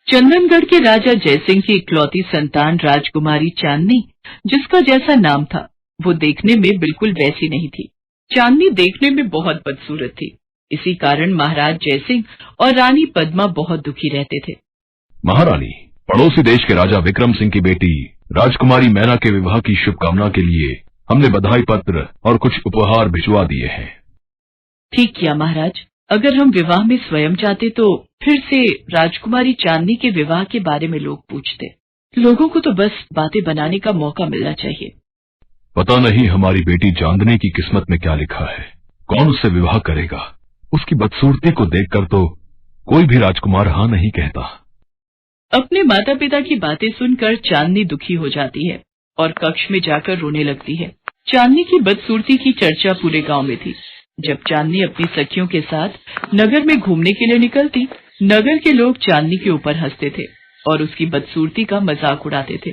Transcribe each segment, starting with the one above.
चंदनगढ़ के राजा जयसिंह की इकलौती संतान राजकुमारी चांदनी, जिसका जैसा नाम था, वो देखने में बिल्कुल वैसी नहीं थी। चांदनी देखने में बहुत बदसूरत थी। इसी कारण महाराज जयसिंह और रानी पद्मा बहुत दुखी रहते थे। महारानी, पड़ोसी देश के राजा विक्रम सिंह की बेटी राजकुमारी मैना के विवाह की शुभकामना के लिए हमने बधाई पत्र और कुछ उपहार भिजवा दिए हैं। ठीक किया महाराज। अगर हम विवाह में स्वयं जाते तो फिर से राजकुमारी चांदनी के विवाह के बारे में लोग पूछते। लोगों को तो बस बातें बनाने का मौका मिलना चाहिए। पता नहीं हमारी बेटी चांदनी की किस्मत में क्या लिखा है। कौन उससे विवाह करेगा? उसकी बदसूरती को देखकर तो कोई भी राजकुमार हाँ नहीं कहता। अपने माता पिता की बातें सुनकर चांदनी दुखी हो जाती है और कक्ष में जाकर रोने लगती है। चांदनी की बदसूरती की चर्चा पूरे गांव में थी। जब चांदनी अपनी सखियों के साथ नगर में घूमने के लिए निकलती, नगर के लोग चांदनी के ऊपर हंसते थे और उसकी बदसूरती का मजाक उड़ाते थे।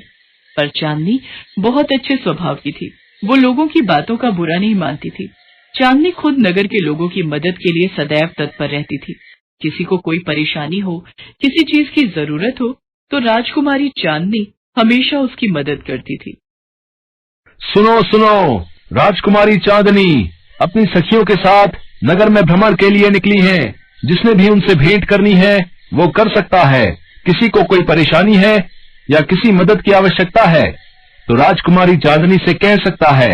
पर चांदनी बहुत अच्छे स्वभाव की थी। वो लोगों की बातों का बुरा नहीं मानती थी। चांदनी खुद नगर के लोगों की मदद के लिए सदैव तत्पर रहती थी। किसी को कोई परेशानी हो, किसी चीज की जरूरत हो, तो राजकुमारी चांदनी हमेशा उसकी मदद करती थी। सुनो सुनो, राजकुमारी चांदनी अपनी सखियों के साथ नगर में भ्रमण के लिए निकली हैं। जिसने भी उनसे भेंट करनी है वो कर सकता है। किसी को कोई परेशानी है या किसी मदद की आवश्यकता है तो राजकुमारी चांदनी से कह सकता है।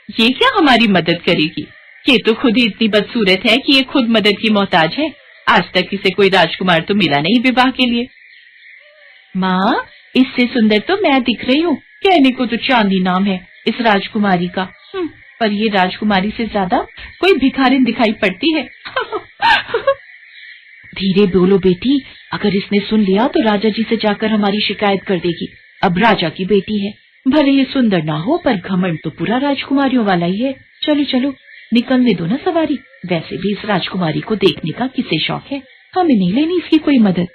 ये क्या हमारी मदद करेगी? ये तो खुद ही इतनी बदसूरत है कि ये खुद मदद की मोहताज है। आज तक इसे कोई राजकुमार तो मिला नहीं विवाह के लिए। माँ, इससे सुंदर तो मैं दिख रही हूँ। कहने को तो चांदनी नाम है इस राजकुमारी का, पर ये राजकुमारी से ज्यादा कोई भिखारिन दिखाई पड़ती है। धीरे बोलो बेटी, अगर इसने सुन लिया तो राजा जी से जाकर हमारी शिकायत कर देगी। अब राजा की बेटी है, भले ये सुंदर ना हो पर घमंड तो पूरा राजकुमारियों वाला ही है। चलो चलो, निकलने दो ना सवारी। वैसे भी इस राजकुमारी को देखने का किसे शौक है, हमें नहीं लेनी इसकी कोई मदद।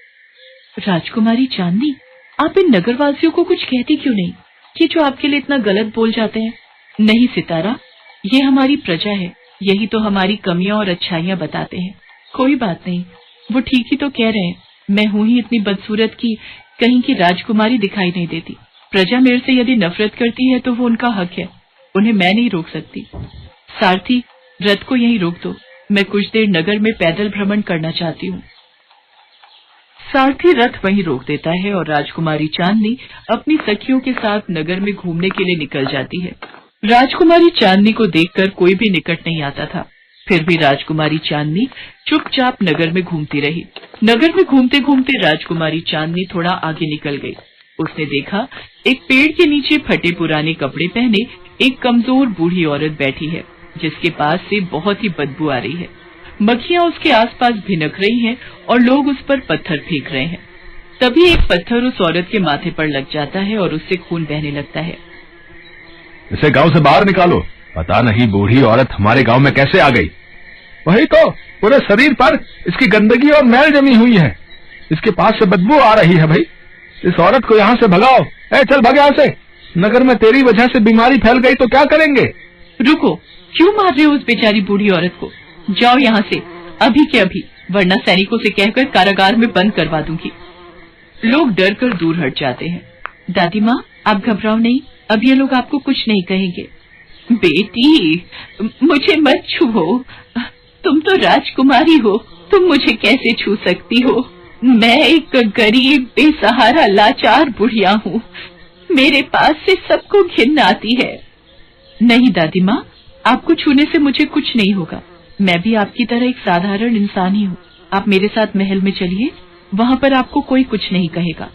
राजकुमारी चांदनी, आप इन नगरवासियों को कुछ कहती क्यों नहीं? ये जो आपके लिए इतना गलत बोल जाते हैं। नहीं सितारा, ये हमारी प्रजा है, यही तो हमारी कमियां और अच्छाइयां बताते हैं। कोई बात नहीं, वो ठीक ही तो कह रहे हैं। मैं हूं ही इतनी बदसूरत की कहीं की राजकुमारी दिखाई नहीं देती। प्रजा मेरे से यदि नफरत करती है तो वो उनका हक है, उन्हें मैं नहीं रोक सकती। सारथी, रथ को यहीं रोक दो, मैं कुछ देर नगर में पैदल भ्रमण करना चाहती हूँ। सारथी रथ वहीं रोक देता है और राजकुमारी चांदनी अपनी सखियों के साथ नगर में घूमने के लिए निकल जाती है। राजकुमारी चांदनी को देखकर कोई भी निकट नहीं आता था। फिर भी राजकुमारी चांदनी चुपचाप नगर में घूमती रही। नगर में घूमते घूमते राजकुमारी चांदनी थोड़ा आगे निकल गई। उसने देखा एक पेड़ के नीचे फटे पुराने कपड़े पहने एक कमजोर बूढ़ी औरत बैठी है, जिसके पास से बहुत ही बदबू आ रही है। मक्खियां उसके आसपास भिनक रही हैं और लोग उस पर पत्थर फेंक रहे हैं। तभी एक पत्थर उस औरत के माथे पर लग जाता है और उससे खून बहने लगता है। इसे गांव से बाहर निकालो। पता नहीं बूढ़ी औरत हमारे गांव में कैसे आ गई। वही तो, पूरे शरीर पर इसकी गंदगी और मैल जमी हुई है। इसके पास से बदबू आ रही है। भाई, इस औरत को यहाँ से भगाओ। चल भाग यहाँ से। नगर में तेरी वजह से बीमारी फैल गई तो क्या करेंगे? रुको, क्यों मार रहे हो उस बेचारी बूढ़ी औरत को? जाओ यहाँ से अभी के अभी, वरना सैनिकों से कहकर कारागार में बंद करवा दूंगी। लोग डर कर दूर हट जाते हैं। दादी माँ, आप घबराओ नहीं, अब ये लोग आपको कुछ नहीं कहेंगे। बेटी, मुझे मत छुओ, तुम तो राजकुमारी हो, तुम मुझे कैसे छू सकती हो? मैं एक गरीब बेसहारा लाचार बुढ़िया हूँ, मेरे पास से सबको घिन आती है। नहीं दादी माँ, आपको छूने से मुझे कुछ नहीं होगा। मैं भी आपकी तरह एक साधारण इंसान ही हूँ। आप मेरे साथ महल में चलिए, वहाँ पर आपको कोई कुछ नहीं कहेगा।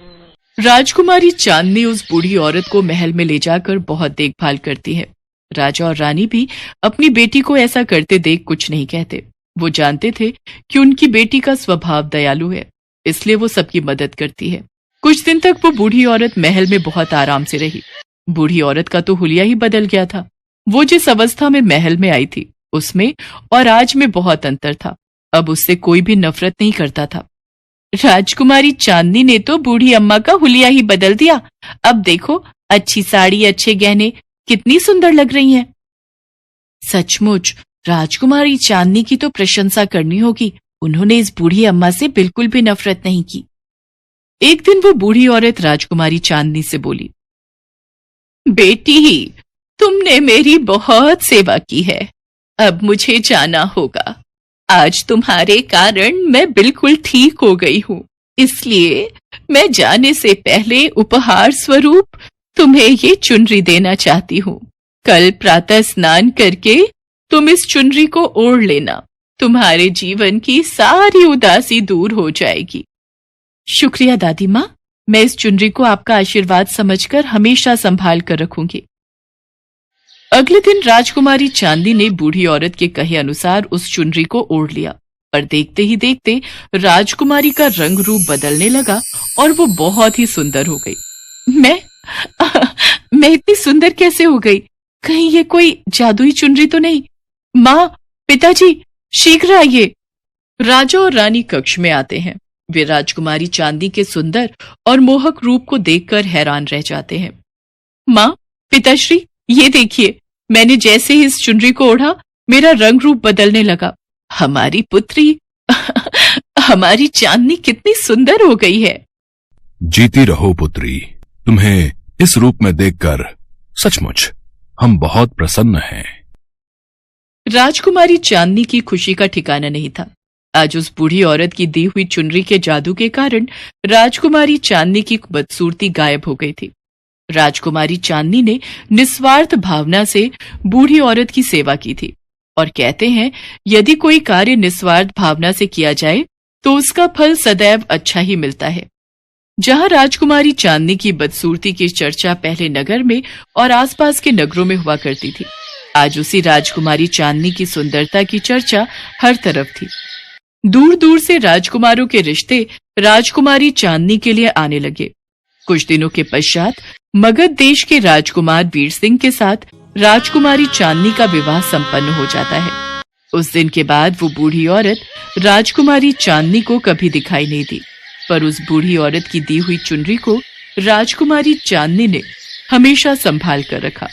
राजकुमारी चांदनी उस बूढ़ी औरत को महल में ले जाकर बहुत देखभाल करती है। राजा और रानी भी अपनी बेटी को ऐसा करते देख कुछ नहीं कहते। वो जानते थे कि उनकी बेटी का स्वभाव दयालु है, इसलिए वो सबकी मदद करती है। कुछ दिन तक वो बूढ़ी औरत महल में बहुत आराम से रही। बूढ़ी औरत का तो हुलिया ही बदल गया था। वो जिस अवस्था में महल में आई थी, उसमें और आज में बहुत अंतर था। अब उससे कोई भी नफरत नहीं करता था। राजकुमारी चांदनी ने तो बूढ़ी अम्मा का हुलिया ही बदल दिया। अब देखो, अच्छी साड़ी, अच्छे गहने, कितनी सुंदर लग रही हैं। सचमुच राजकुमारी चांदनी की तो प्रशंसा करनी होगी। उन्होंने इस बूढ़ी अम्मा से बिल्कुल भी नफरत नहीं की। एक दिन वो बूढ़ी औरत राजकुमारी चांदनी से बोली, बेटी, तुमने मेरी बहुत सेवा की है, अब मुझे जाना होगा। आज तुम्हारे कारण मैं बिल्कुल ठीक हो गई हूँ, इसलिए मैं जाने से पहले उपहार स्वरूप तुम्हें ये चुनरी देना चाहती हूँ। कल प्रातः स्नान करके तुम इस चुनरी को ओढ़ लेना, तुम्हारे जीवन की सारी उदासी दूर हो जाएगी। शुक्रिया दादी माँ, मैं इस चुनरी को आपका आशीर्वाद समझकर हमेशा संभाल कर रखूंगी। अगले दिन राजकुमारी चांदी ने बूढ़ी औरत के कहे अनुसार उस चुनरी को ओढ़ लिया, पर देखते ही देखते राजकुमारी का रंग रूप बदलने लगा और वो बहुत ही सुंदर हो गई। मैं इतनी सुंदर कैसे हो गई? कहीं ये कोई जादुई चुनरी तो नहीं? माँ, पिताजी, शीघ्र आइए। राजा और रानी कक्ष में आते हैं। वे राजकुमारी चांदी के सुंदर और मोहक रूप को देखकर हैरान रह जाते हैं। माँ, पिताश्री, ये देखिए, मैंने जैसे ही इस चुनरी को ओढ़ा मेरा रंग रूप बदलने लगा। हमारी पुत्री हमारी चांदनी कितनी सुंदर हो गई है। जीती रहो पुत्री, तुम्हें इस रूप में देखकर सचमुच हम बहुत प्रसन्न हैं। राजकुमारी चांदनी की खुशी का ठिकाना नहीं था। आज उस बूढ़ी औरत की दी हुई चुनरी के जादू के कारण राजकुमारी चांदनी की बदसूरती गायब हो गई थी। राजकुमारी चांदनी ने निस्वार्थ भावना से बूढ़ी औरत की सेवा की थी और कहते हैं, यदि कोई कार्य निस्वार्थ भावना से किया जाए तो उसका फल सदैव अच्छा ही मिलता है। जहां राजकुमारी चांदनी की बदसूरती की चर्चा पहले नगर में और आसपास के नगरों में हुआ करती थी, आज उसी राजकुमारी चांदनी की सुंदरता की चर्चा हर तरफ थी। दूर दूर से राजकुमारों के रिश्ते राजकुमारी चांदनी के लिए आने लगे। कुछ दिनों के पश्चात मगध देश के राजकुमार वीर सिंह के साथ राजकुमारी चांदनी का विवाह संपन्न हो जाता है। उस दिन के बाद वो बूढ़ी औरत राजकुमारी चांदनी को कभी दिखाई नहीं दी, पर उस बूढ़ी औरत की दी हुई चुनरी को राजकुमारी चांदनी ने हमेशा संभाल कर रखा।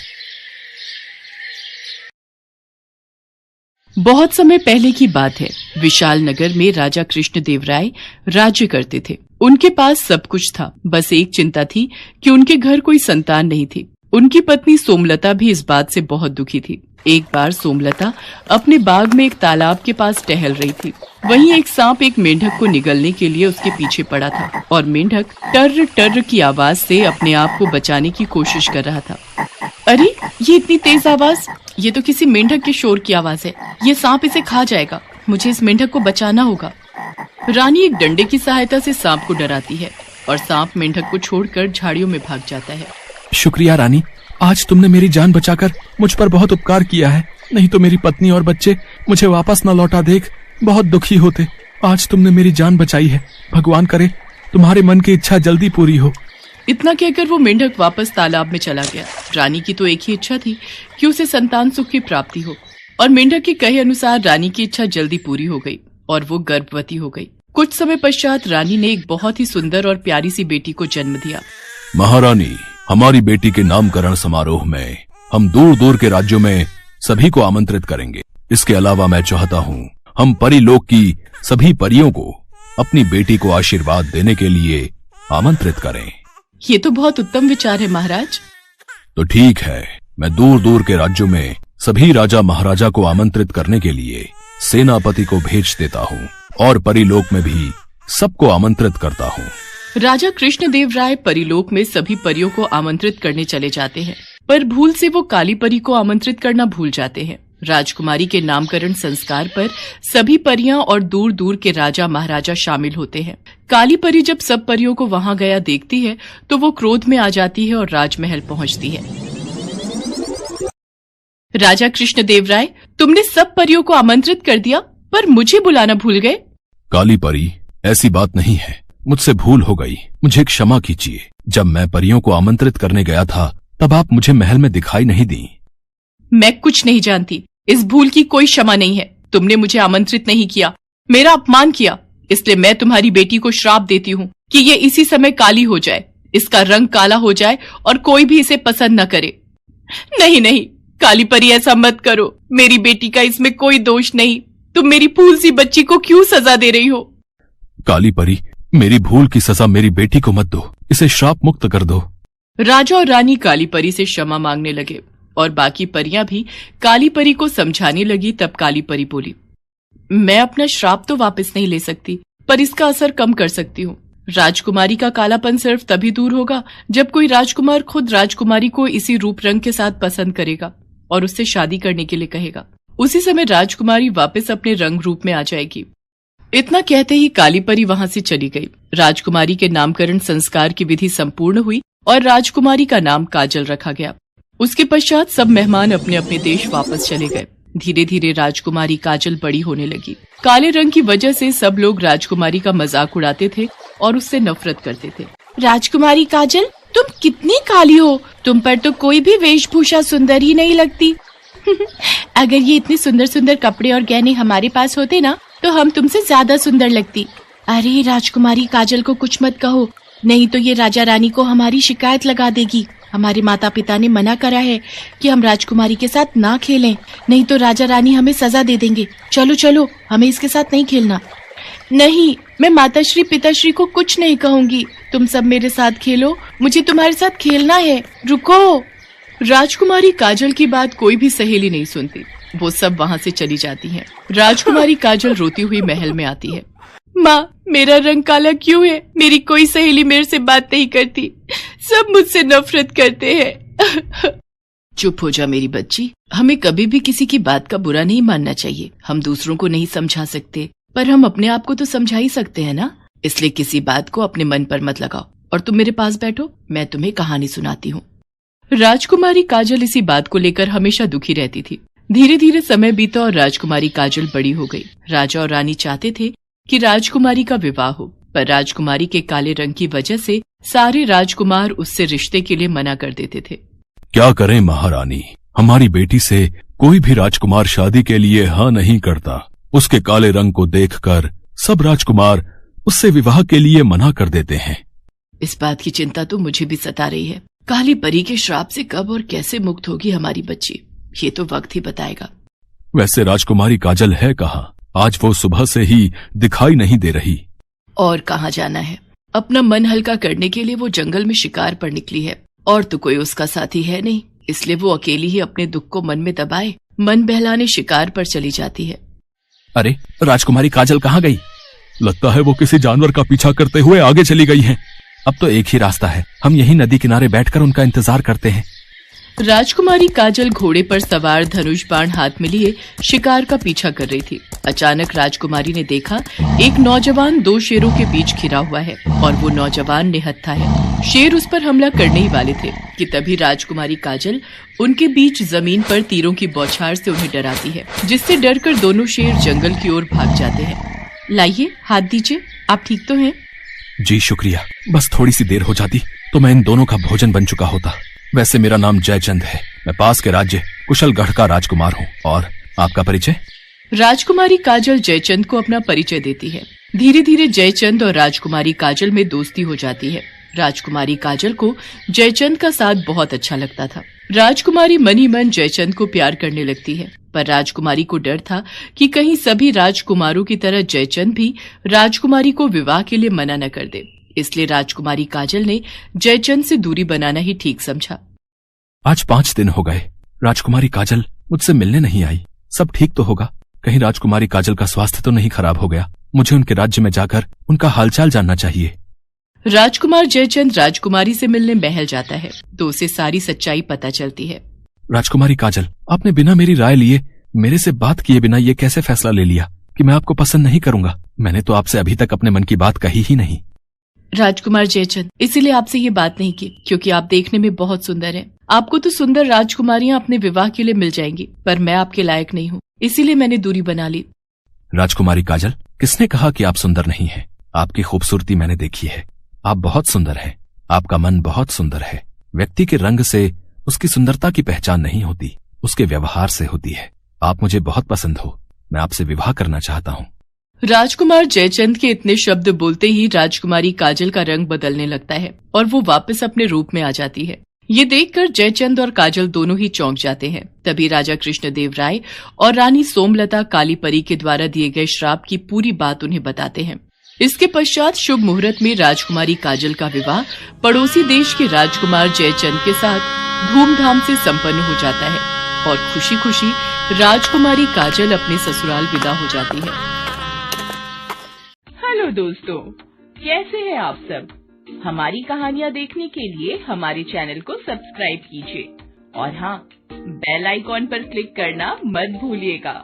बहुत समय पहले की बात है। विशाल नगर में राजा कृष्णदेव राय राज्य करते थे। उनके पास सब कुछ था, बस एक चिंता थी कि उनके घर कोई संतान नहीं थी। उनकी पत्नी सोमलता भी इस बात से बहुत दुखी थी। एक बार सोमलता अपने बाग में एक तालाब के पास टहल रही थी। वहीं एक सांप एक मेंढक को निगलने के लिए उसके पीछे पड़ा था और मेंढक टर्र टर्र की आवाज से अपने आप को बचाने की कोशिश कर रहा था। अरे, ये इतनी तेज आवाज, ये तो किसी मेंढक के शोर की आवाज है। ये सांप इसे खा जाएगा, मुझे इस मेंढक को बचाना होगा। रानी एक डंडे की सहायता से सांप को डराती है और सांप मेंढक को छोड़कर झाड़ियों में भाग जाता है। शुक्रिया रानी, आज तुमने मेरी जान बचाकर मुझ पर बहुत उपकार किया है, नहीं तो मेरी पत्नी और बच्चे मुझे वापस न लौटा देख बहुत दुखी होते। आज तुमने मेरी जान बचाई है, भगवान करे तुम्हारे मन की इच्छा जल्दी पूरी हो। इतना कहकर वो मेंढक वापस तालाब में चला गया। रानी की तो एक ही इच्छा थी कि उसे संतान सुख की प्राप्ति हो, और मेंढक के कहे अनुसार रानी की इच्छा जल्दी पूरी हो गई और वो गर्भवती हो गई। कुछ समय पश्चात रानी ने एक बहुत ही सुंदर और प्यारी सी बेटी को जन्म दिया। महारानी, हमारी बेटी के नामकरण समारोह में हम दूर दूर के राज्यों में सभी को आमंत्रित करेंगे। इसके अलावा मैं चाहता हूँ हम परीलोक की सभी परियों को अपनी बेटी को आशीर्वाद देने के लिए आमंत्रित करें। ये तो बहुत उत्तम विचार है महाराज। तो ठीक है, मैं दूर दूर के राज्यों में सभी राजा महाराजा को आमंत्रित करने के लिए सेनापति को भेज देता हूँ और परीलोक में भी सबको आमंत्रित करता हूँ। राजा कृष्णदेव राय परीलोक में सभी परियों को आमंत्रित करने चले जाते हैं, पर भूल से वो काली परी को आमंत्रित करना भूल जाते हैं। राजकुमारी के नामकरण संस्कार पर सभी परियां और दूर दूर के राजा महाराजा शामिल होते हैं। काली परी जब सब परियों को वहां गया देखती है तो वो क्रोध में आ जाती है और राजमहल पहुंचती है। राजा कृष्णदेव राय, तुमने सब परियों को आमंत्रित कर दिया, पर मुझे बुलाना भूल गए। काली परी, ऐसी बात नहीं है, मुझसे भूल हो गई, मुझे क्षमा कीजिए। जब मैं परियों को आमंत्रित करने गया था तब आप मुझे महल में दिखाई नहीं दी। मैं कुछ नहीं जानती, इस भूल की कोई क्षमा नहीं है। तुमने मुझे आमंत्रित नहीं किया, मेरा अपमान किया, इसलिए मैं तुम्हारी बेटी को श्राप देती हूँ कि ये इसी समय काली हो जाए, इसका रंग काला हो जाए और कोई भी इसे पसंद न करे। नहीं नहीं काली परी, ऐसा मत करो, मेरी बेटी का इसमें कोई दोष नहीं। तुम मेरी फूल सी बच्ची को क्यों सजा दे रही हो? काली परी, मेरी भूल की सजा मेरी बेटी को मत दो, इसे श्राप मुक्त कर दो। राजा और रानी काली परी से क्षमा मांगने लगे और बाकी परियां भी काली परी को समझाने लगी। तब काली परी बोली, मैं अपना श्राप तो वापस नहीं ले सकती, पर इसका असर कम कर सकती हूँ। राजकुमारी का कालापन सिर्फ तभी दूर होगा जब कोई राजकुमार खुद राजकुमारी को इसी रूप रंग के साथ पसंद करेगा और उससे शादी करने के लिए कहेगा। उसी समय राजकुमारी वापस अपने रंग रूप में आ जाएगी। इतना कहते ही काली परी वहां से चली गई। राजकुमारी के नामकरण संस्कार की विधि संपूर्ण हुई और राजकुमारी का नाम काजल रखा गया। उसके पश्चात सब मेहमान अपने अपने देश वापस चले गए। धीरे धीरे राजकुमारी काजल बड़ी होने लगी। काले रंग की वजह से सब लोग राजकुमारी का मजाक उड़ाते थे और उससे नफरत करते थे। राजकुमारी काजल, तुम कितनी काली हो, तुम पर तो कोई भी वेशभूषा सुंदर ही नहीं लगती। अगर ये इतने सुंदर सुंदर कपड़े और गहने हमारे पास होते ना, तो हम तुमसे ज्यादा सुंदर लगती। अरे राजकुमारी काजल को कुछ मत कहो, नहीं तो ये राजा रानी को हमारी शिकायत लगा देगी। हमारे माता पिता ने मना करा है कि हम राजकुमारी के साथ ना खेलें, नहीं तो राजा रानी हमें सजा दे देंगे। चलो चलो, हमें इसके साथ नहीं खेलना। नहीं, मैं माताश्री पिताश्री को कुछ नहीं कहूंगी। तुम सब मेरे साथ खेलो, मुझे तुम्हारे साथ खेलना है। रुको। राजकुमारी काजल की बात कोई भी सहेली नहीं सुनती। वो सब वहाँ से चली जाती हैं। राजकुमारी काजल रोती हुई महल में आती है। माँ, मेरा रंग काला क्यों है? मेरी कोई सहेली मेरे से बात नहीं करती, सब मुझसे नफरत करते हैं। चुप हो जा मेरी बच्ची, हमें कभी भी किसी की बात का बुरा नहीं मानना चाहिए। हम दूसरों को नहीं समझा सकते, पर हम अपने आप को तो समझा ही सकते हैं ना। इसलिए किसी बात को अपने मन पर मत लगाओ और तुम मेरे पास बैठो, मैं तुम्हें कहानी सुनाती हूँ। राजकुमारी काजल इसी बात को लेकर हमेशा दुखी रहती थी। धीरे धीरे समय बीता और राजकुमारी काजल बड़ी हो गई। राजा और रानी चाहते थे कि राजकुमारी का विवाह हो, पर राजकुमारी के काले रंग की वजह से सारे राजकुमार उससे रिश्ते के लिए मना कर देते थे। क्या करें महारानी, हमारी बेटी से कोई भी राजकुमार शादी के लिए हाँ नहीं करता। उसके काले रंग को देखकर सब राजकुमार उससे विवाह के लिए मना कर देते हैं। इस बात की चिंता तो मुझे भी सता रही है। काली परी के श्राप से कब और कैसे मुक्त होगी हमारी बच्ची, ये तो वक्त ही बताएगा। वैसे राजकुमारी काजल है कहाँ? आज वो सुबह से ही दिखाई नहीं दे रही। और कहाँ जाना है, अपना मन हल्का करने के लिए वो जंगल में शिकार पर निकली है और तो कोई उसका साथी है नहीं, इसलिए वो अकेली ही अपने दुख को मन में दबाए मन बहलाने शिकार पर चली जाती है। अरे राजकुमारी काजल कहाँ गई? लगता है वो किसी जानवर का पीछा करते हुए आगे चली गई है। अब तो एक ही रास्ता है, हम यहीं नदी किनारे बैठकर उनका इंतजार करते हैं। राजकुमारी काजल घोड़े पर सवार धनुष बाण हाथ में लिए शिकार का पीछा कर रही थी। अचानक राजकुमारी ने देखा एक नौजवान दो शेरों के बीच घिरा हुआ है और वो नौजवान निहत्था है। शेर उस पर हमला करने ही वाले थे कि तभी राजकुमारी काजल उनके बीच जमीन पर तीरों की बौछार से उन्हें डराती है, जिससे डरकर दोनों शेर जंगल की ओर भाग जाते हैं। लाइए, हाथ दीजिए, आप ठीक तो हैं? जी शुक्रिया, बस थोड़ी सी देर हो जाती तो मैं इन दोनों का भोजन बन चुका होता। वैसे मेरा नाम जयचंद है, मैं पास के राज्य कुशलगढ़ का राजकुमार हूँ। और आपका परिचय? राजकुमारी काजल जयचंद को अपना परिचय देती है। धीरे धीरे जयचंद और राजकुमारी काजल में दोस्ती हो जाती है। राजकुमारी काजल को जयचंद का साथ बहुत अच्छा लगता था। राजकुमारी मन ही मन जयचंद को प्यार करने लगती है, पर राजकुमारी को डर था कि कहीं सभी राजकुमारों की तरह जयचंद भी राजकुमारी को विवाह के लिए मना न कर दे। इसलिए राजकुमारी काजल ने जयचंद से दूरी बनाना ही ठीक समझा। आज 5 दिन हो गए, राजकुमारी काजल मुझसे मिलने नहीं आई। सब ठीक तो होगा? कहीं राजकुमारी काजल का स्वास्थ्य तो नहीं खराब हो गया? मुझे उनके राज्य में जाकर उनका हालचाल जानना चाहिए। राजकुमार जयचंद राजकुमारी से मिलने महल जाता है तो उसे सारी सच्चाई पता चलती है। राजकुमारी काजल, आपने बिना मेरी राय लिए, मेरे से बात किए बिना ये कैसे फैसला ले लिया कि मैं आपको पसंद नहीं करूंगा? मैंने तो आपसे अभी तक अपने मन की बात कही ही नहीं। राजकुमार जयचंद, इसीलिए आपसे ये बात नहीं की क्योंकि आप देखने में बहुत सुंदर हैं। आपको तो सुंदर राजकुमारियां अपने विवाह के लिए मिल जाएंगी, पर मैं आपके लायक नहीं हूँ, इसीलिए मैंने दूरी बना ली। राजकुमारी काजल, किसने कहा कि आप सुंदर नहीं हैं? आपकी खूबसूरती मैंने देखी है, आप बहुत सुंदर हैं। आपका मन बहुत सुंदर है। व्यक्ति के रंग से उसकी सुंदरता की पहचान नहीं होती, उसके व्यवहार से होती है। आप मुझे बहुत पसंद हो, मैं आपसे विवाह करना चाहता हूँ। राजकुमार जयचंद के इतने शब्द बोलते ही राजकुमारी काजल का रंग बदलने लगता है और वो वापस अपने रूप में आ जाती है। ये देखकर जयचंद और काजल दोनों ही चौंक जाते हैं। तभी राजा कृष्णदेव राय और रानी सोमलता काली परी के द्वारा दिए गए श्राप की पूरी बात उन्हें बताते हैं। इसके पश्चात शुभ मुहूर्त में राजकुमारी काजल का विवाह पड़ोसी देश के राजकुमार जयचंद के साथ धूमधाम से संपन्न हो जाता है और खुशी खुशी राजकुमारी काजल अपने ससुराल विदा हो जाती है। हेलो दोस्तों, कैसे हैं आप सब? हमारी कहानियाँ देखने के लिए हमारे चैनल को सब्सक्राइब कीजिए और हाँ, बेल आइकॉन पर क्लिक करना मत भूलिएगा।